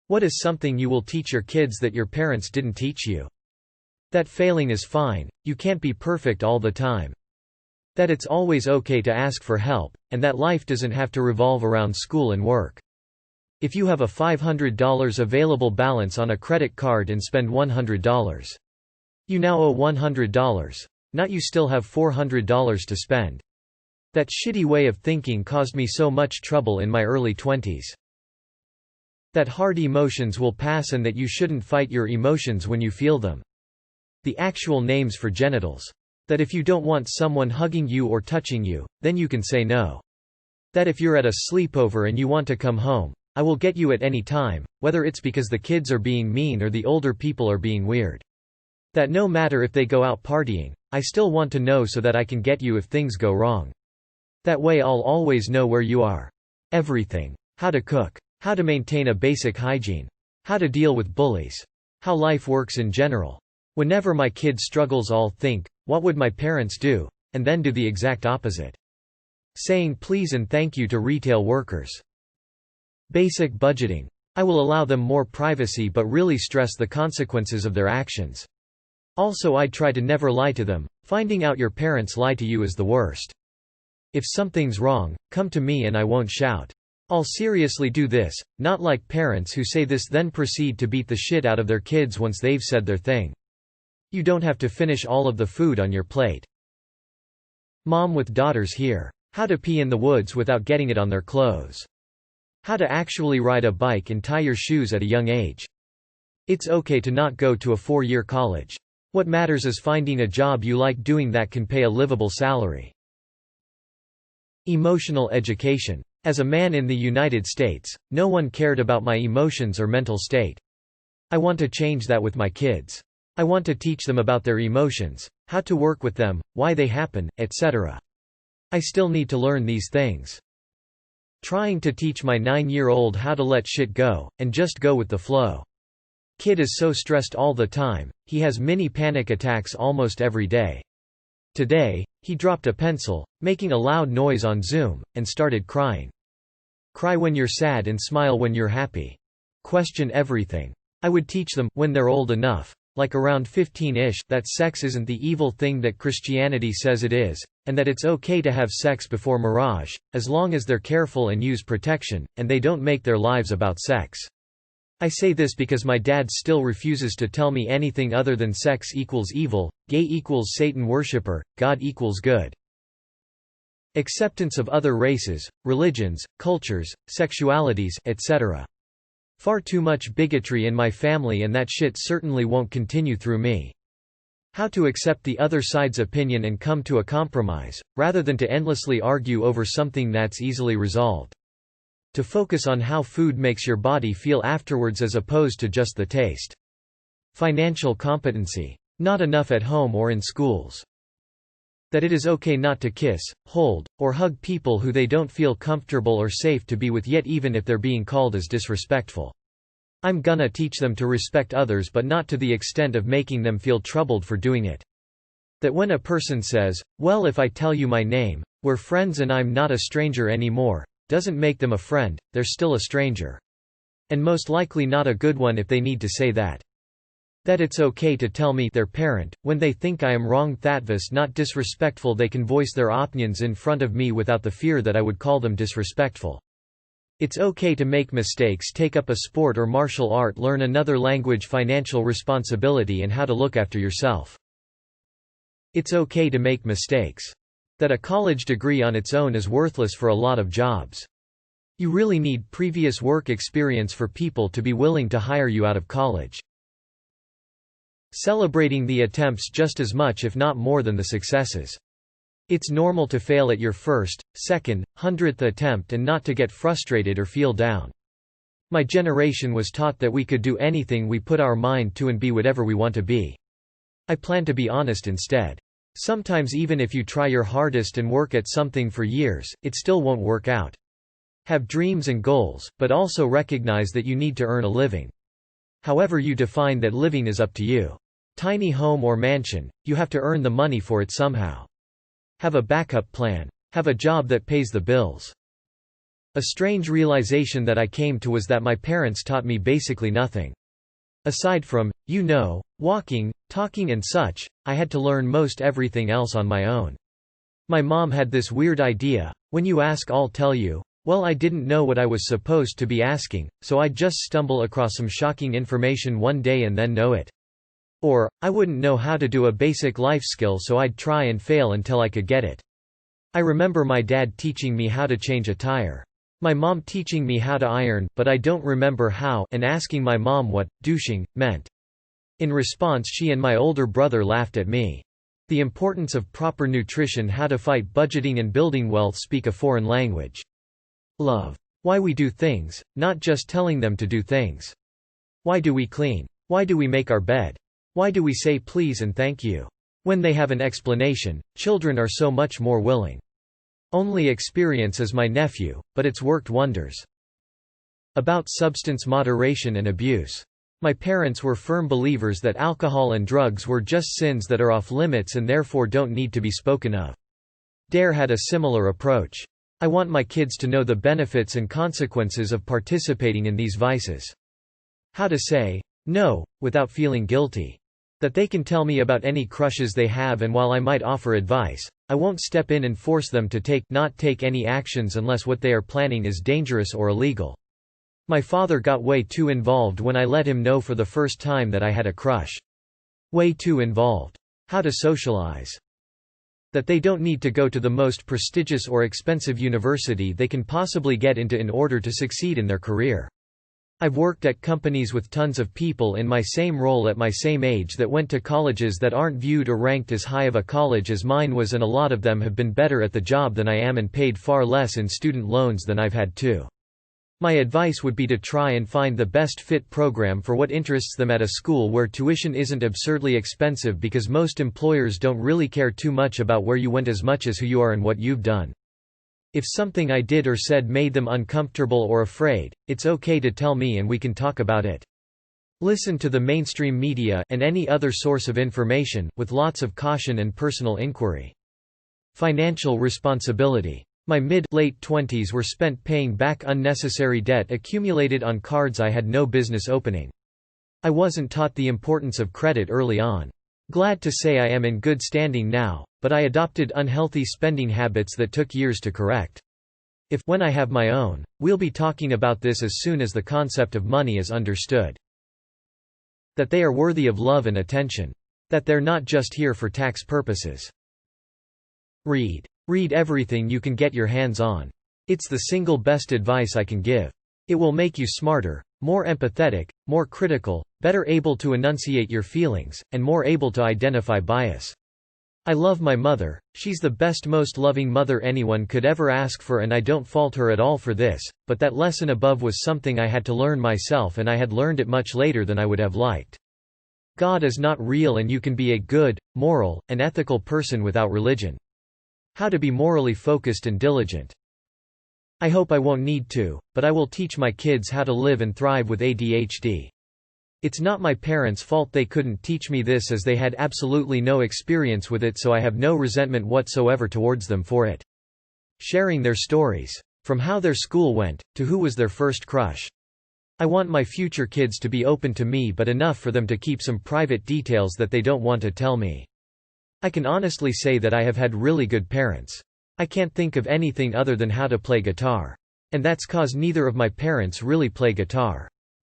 What is something you will teach your kids that your parents didn't teach you? That failing is fine, you can't be perfect all the time. That it's always okay to ask for help, and that life doesn't have to revolve around school and work. If you have a $500 available balance on a credit card and spend $100, you now owe $100. Not you still have $400 to spend. That shitty way of thinking caused me so much trouble in my early 20s. That hard emotions will pass and that you shouldn't fight your emotions when you feel them. The actual names for genitals. That if you don't want someone hugging you or touching you, then you can say no. That if you're at a sleepover and you want to come home, I will get you at any time, whether it's because the kids are being mean or the older people are being weird. That no matter if they go out partying, I still want to know so that I can get you if things go wrong. That way I'll always know where you are. Everything. How to cook. How to maintain a basic hygiene. How to deal with bullies. How life works in general. Whenever my kid struggles, I'll think, what would my parents do? And then do the exact opposite. Saying please and thank you to retail workers. Basic budgeting. I will allow them more privacy but really stress the consequences of their actions. Also, I'd try to never lie to them. Finding out your parents lie to you is the worst. If something's wrong, come to me and I won't shout. I'll seriously do this, not like parents who say this then proceed to beat the shit out of their kids once they've said their thing. You don't have to finish all of the food on your plate. Mom with daughters here. How to pee in the woods without getting it on their clothes. How to actually ride a bike and tie your shoes at a young age. It's okay to not go to a 4-year college. What matters is finding a job you like doing that can pay a livable salary. Emotional education. As a man in the United States, no one cared about my emotions or mental state. I want to change that with my kids. I want to teach them about their emotions, how to work with them, why they happen, etc. I still need to learn these things. Trying to teach my 9-year-old how to let shit go, and just go with the flow. Kid is so stressed all the time, he has mini panic attacks almost every day. Today, he dropped a pencil, making a loud noise on Zoom, and started crying. Cry when you're sad and smile when you're happy. Question everything. I would teach them, when they're old enough, like around 15-ish, that sex isn't the evil thing that Christianity says it is, and that it's okay to have sex before marriage, as long as they're careful and use protection, and they don't make their lives about sex. I say this because my dad still refuses to tell me anything other than sex equals evil, gay equals Satan worshipper, God equals good. Acceptance of other races, religions, cultures, sexualities, etc. Far too much bigotry in my family and that shit certainly won't continue through me. How to accept the other side's opinion and come to a compromise, rather than to endlessly argue over something that's easily resolved. To focus on how food makes your body feel afterwards as opposed to just the taste. Financial competency. Not enough at home or in schools. That it is okay not to kiss, hold, or hug people who they don't feel comfortable or safe to be with, yet even if they're being called as disrespectful. I'm gonna teach them to respect others but not to the extent of making them feel troubled for doing it. That when a person says, well, if I tell you my name, we're friends and I'm not a stranger anymore, doesn't make them a friend, they're still a stranger. And most likely not a good one if they need to say that. That it's okay to tell me, their parent, when they think I am wrong. Thatwas not disrespectful, they can voice their opinions in front of me without the fear that I would call them disrespectful. It's okay to make mistakes, take up a sport or martial art, learn another language, financial responsibility and how to look after yourself. It's okay to make mistakes. That a college degree on its own is worthless for a lot of jobs. You really need previous work experience for people to be willing to hire you out of college. Celebrating the attempts just as much if not more than the successes. It's normal to fail at your first, second, 100th attempt and not to get frustrated or feel down. My generation was taught that we could do anything we put our mind to and be whatever we want to be. I plan to be honest instead. Sometimes even if you try your hardest and work at something for years, it still won't work out. Have dreams and goals, but also recognize that you need to earn a living. However you define that living is up to you. Tiny home or mansion, you have to earn the money for it somehow. Have a backup plan. Have a job that pays the bills. A strange realization that I came to was that my parents taught me basically nothing. Aside from, walking, talking and such, I had to learn most everything else on my own. My mom had this weird idea, when you ask I'll tell you. Well, I didn't know what I was supposed to be asking, so I'd just stumble across some shocking information one day and then know it. Or, I wouldn't know how to do a basic life skill, so I'd try and fail until I could get it. I remember my dad teaching me how to change a tire. My mom teaching me how to iron, but I don't remember how, and asking my mom what douching meant. In response, she and my older brother laughed at me. The importance of proper nutrition, how to fight budgeting and building wealth, speak a foreign language. Love. Why we do things, not just telling them to do things. Why do we clean? Why do we make our bed? Why do we say please and thank you? When they have an explanation, children are so much more willing. Only experience as my nephew, but it's worked wonders. About substance moderation and abuse. My parents were firm believers that alcohol and drugs were just sins that are off limits and therefore don't need to be spoken of. Dare had a similar approach. I want my kids to know the benefits and consequences of participating in these vices. How to say no without feeling guilty. That they can tell me about any crushes they have, and while I might offer advice, I won't step in and force them to not take any actions unless what they are planning is dangerous or illegal. My father got way too involved when I let him know for the first time that I had a crush. Way too involved. How to socialize. That they don't need to go to the most prestigious or expensive university they can possibly get into in order to succeed in their career. I've worked at companies with tons of people in my same role at my same age that went to colleges that aren't viewed or ranked as high of a college as mine was, and a lot of them have been better at the job than I am and paid far less in student loans than I've had to. My advice would be to try and find the best fit program for what interests them at a school where tuition isn't absurdly expensive, because most employers don't really care too much about where you went as much as who you are and what you've done. If something I did or said made them uncomfortable or afraid, it's okay to tell me and we can talk about it. Listen to the mainstream media and any other source of information, with lots of caution and personal inquiry. Financial responsibility. My mid-late 20s were spent paying back unnecessary debt accumulated on cards I had no business opening. I wasn't taught the importance of credit early on. Glad to say I am in good standing now, but I adopted unhealthy spending habits that took years to correct. When I have my own, we'll be talking about this as soon as the concept of money is understood. That they are worthy of love and attention. That they're not just here for tax purposes. Read. Read everything you can get your hands on. It's the single best advice I can give. It will make you smarter, more empathetic, more critical, better able to enunciate your feelings, and more able to identify bias. I love my mother, she's the best, most loving mother anyone could ever ask for, and I don't fault her at all for this, but that lesson above was something I had to learn myself, and I had learned it much later than I would have liked. God is not real, and you can be a good, moral, and ethical person without religion. How to be morally focused and diligent. I hope I won't need to, but I will teach my kids how to live and thrive with ADHD. It's not my parents' fault they couldn't teach me this, as they had absolutely no experience with it, so I have no resentment whatsoever towards them for it. Sharing their stories. From how their school went, to who was their first crush. I want my future kids to be open to me, but enough for them to keep some private details that they don't want to tell me. I can honestly say that I have had really good parents. I can't think of anything other than how to play guitar. And that's 'cause neither of my parents really play guitar.